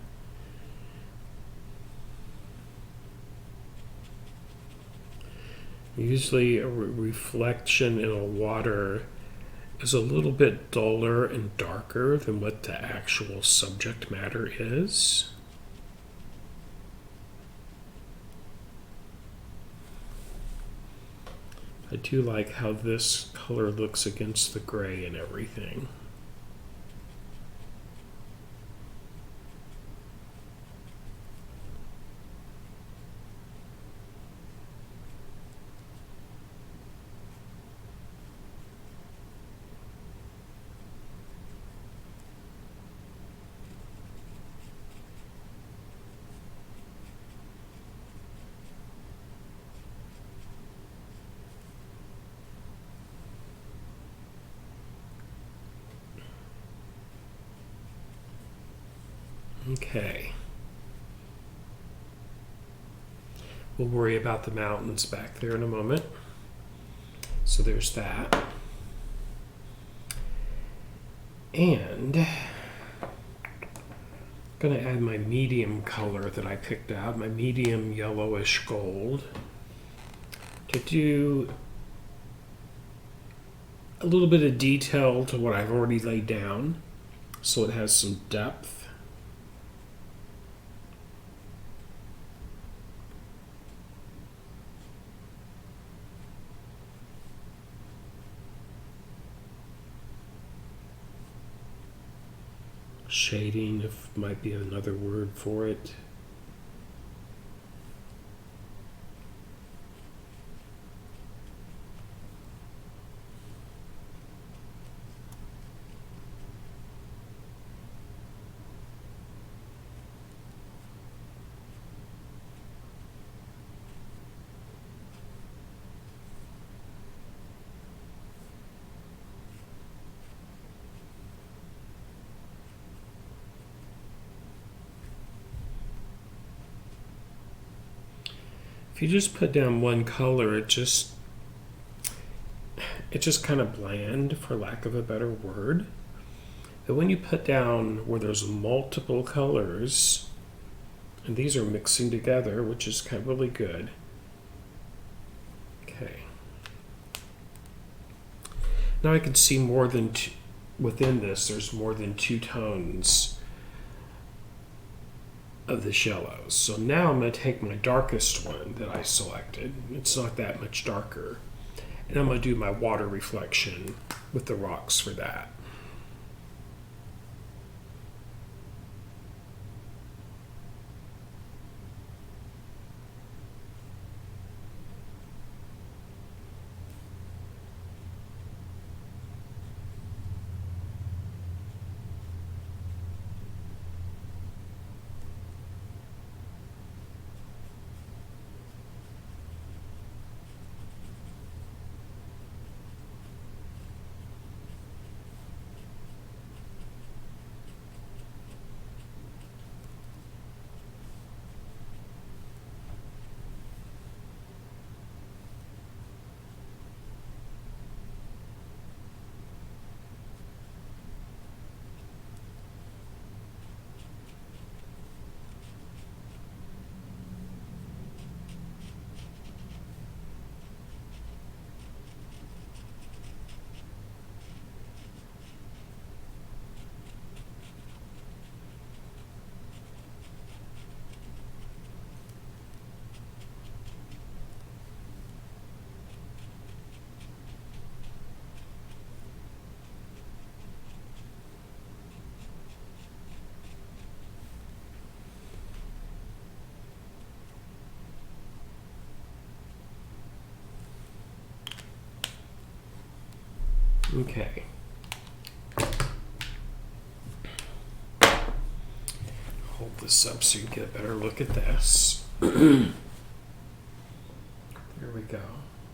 Usually a reflection in a water is a little bit duller and darker than what the actual subject matter is. I do like how this color looks against the gray and everything. Okay. We'll worry about the mountains back there in a moment. So there's that. And I'm going to add my medium color that I picked out, my medium yellowish gold, to do a little bit of detail to what I've already laid down, so it has some depth. Shading, if might be another word for it. If you just put down one color, it's just kind of bland, for lack of a better word. But when you put down where there's multiple colors, and these are mixing together, which is kind of really good. Okay. Now I can see more than two, within this, there's more than 2 tones of the yellows. So now I'm going to take my darkest one that I selected. It's not that much darker. And I'm going to do my water reflection with the rocks for that. Okay. Hold this up so you can get a better look at this. There we go.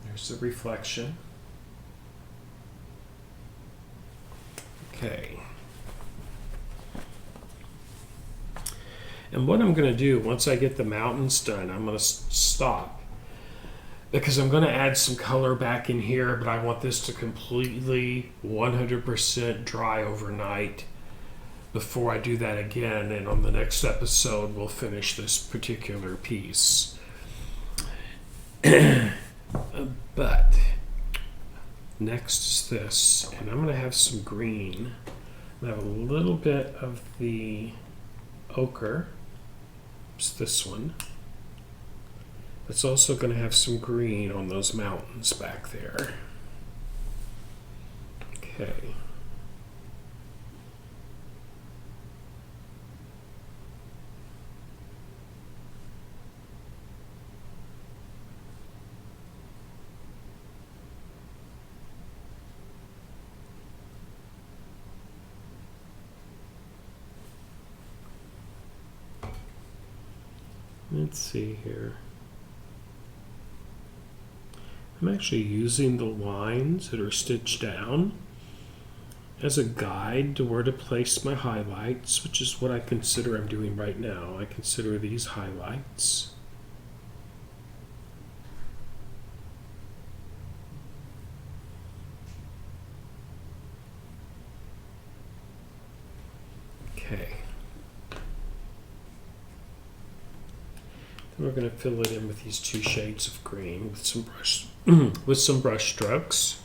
There's the reflection. Okay. And what I'm going to do, once I get the mountains done, I'm going to stop. Because I'm going to add some color back in here, but I want this to completely 100% dry overnight before I do that again. And on the next episode, we'll finish this particular piece. But next is this, and I'm going to have some green. I'm going to have a little bit of the ochre. It's this one. It's also going to have some green on those mountains back there. Okay. Let's see here. I'm actually using the lines that are stitched down as a guide to where to place my highlights, which is what I consider I'm doing right now. I consider these highlights. Okay. Then we're going to fill it in with these 2 shades of green with some brush with some brush strokes.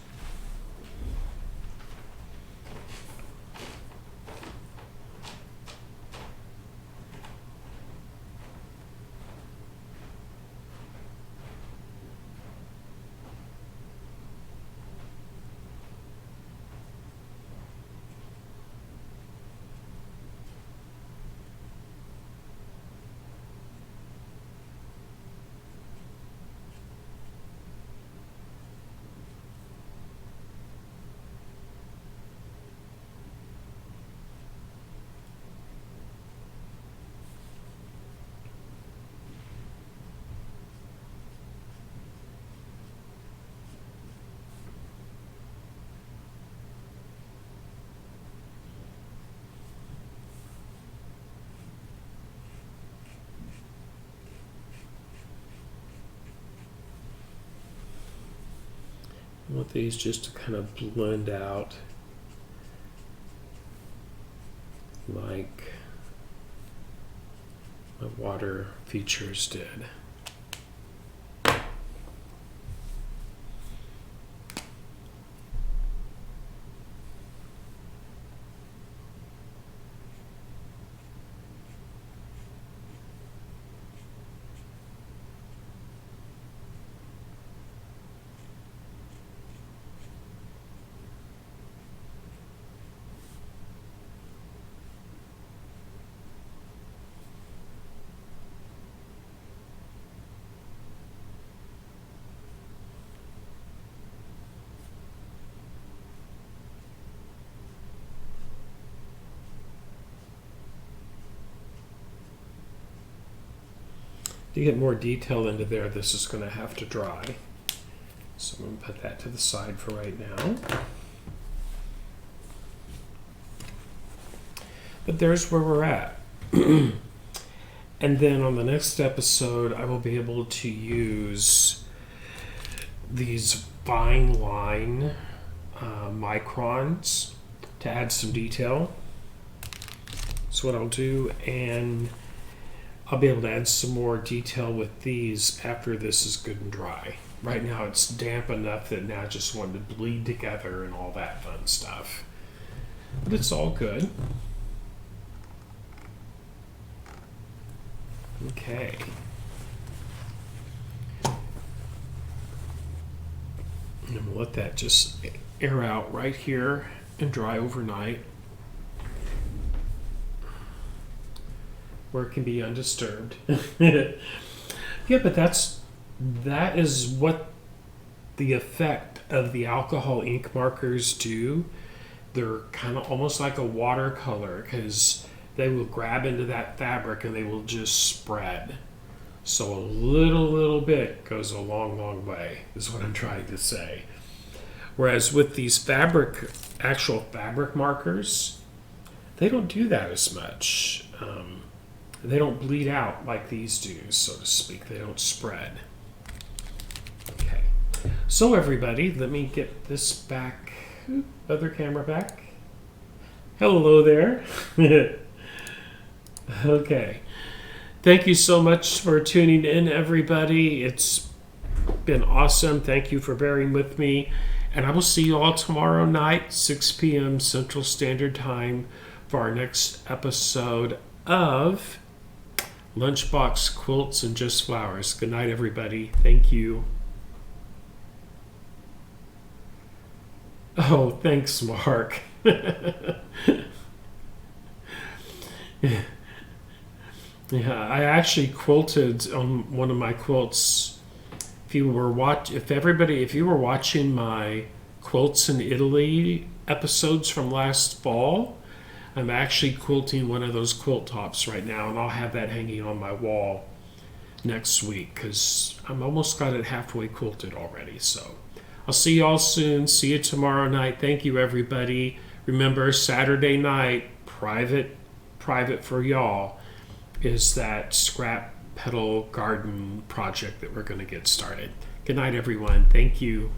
I want these just to kind of blend out like my water features did. To get more detail into there, this is going to have to dry. So I'm going to put that to the side for right now. But there's where we're at. And then on the next episode, I will be able to use these fine line microns to add some detail. That's what I'll do. And I'll be able to add some more detail with these after this is good and dry. Right now it's damp enough that now I just want to bleed together and all that fun stuff. But it's all good. Okay. And we'll let that just air out right here and dry overnight, where it can be undisturbed. Yeah, but that is what the effect of the alcohol ink markers do. They're kind of almost like a watercolor because they will grab into that fabric and they will just spread. So a little bit goes a long way, is what I'm trying to say. Whereas with these actual fabric markers, they don't do that as much. They don't bleed out like these do, so to speak. They don't spread. Okay. So everybody, let me get this back. Other camera back. Hello there. Okay. Thank you so much for tuning in, everybody. It's been awesome. Thank you for bearing with me. And I will see you all tomorrow night, 6 p.m. Central Standard Time, for our next episode of Lunchbox Quilts and Just Flowers. Good night, everybody. Thank you. Oh, thanks, Mark. Yeah, I actually quilted on one of my quilts. If you were watching my Quilts in Italy episodes from last fall, I'm actually quilting one of those quilt tops right now, and I'll have that hanging on my wall next week because I'm almost got it halfway quilted already. So I'll see you all soon. See you tomorrow night. Thank you, everybody. Remember, Saturday night, private for y'all, is that scrap petal garden project that we're going to get started. Good night, everyone. Thank you.